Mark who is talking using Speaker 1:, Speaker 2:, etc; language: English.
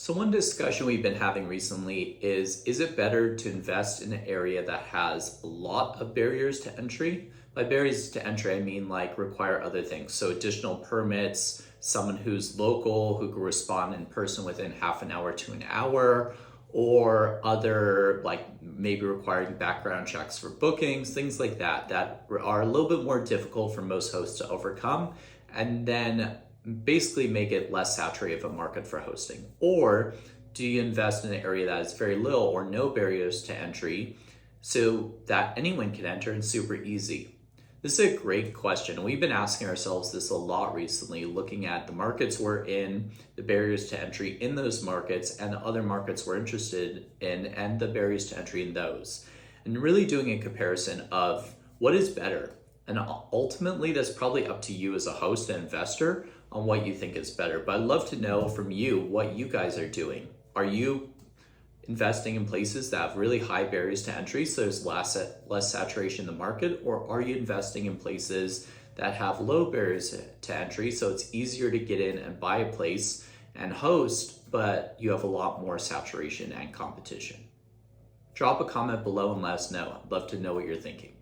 Speaker 1: So one discussion we've been having recently is it better to invest in an area that has a lot of barriers to entry? By barriers to entry, I mean like require other things. So additional permits, someone who's local who can respond in person within half an hour to an hour, or other like maybe requiring background checks for bookings, things like that, that are a little bit more difficult for most hosts to overcome. And then basically make it less saturated of a market for hosting? Or do you invest in an area that has very little or no barriers to entry so that anyone can enter and super easy? This is a great question. We've been asking ourselves this a lot recently, looking at the markets we're in, the barriers to entry in those markets, and the other markets we're interested in, and the barriers to entry in those. And really doing a comparison of what is better. And ultimately, that's probably up to you as a host and investor on what you think is better. But I'd love to know from you what you guys are doing. Are you investing in places that have really high barriers to entry, so there's less saturation in the market? Or are you investing in places that have low barriers to entry, so it's easier to get in and buy a place and host, but you have a lot more saturation and competition? Drop a comment below and let us know. I'd love to know what you're thinking.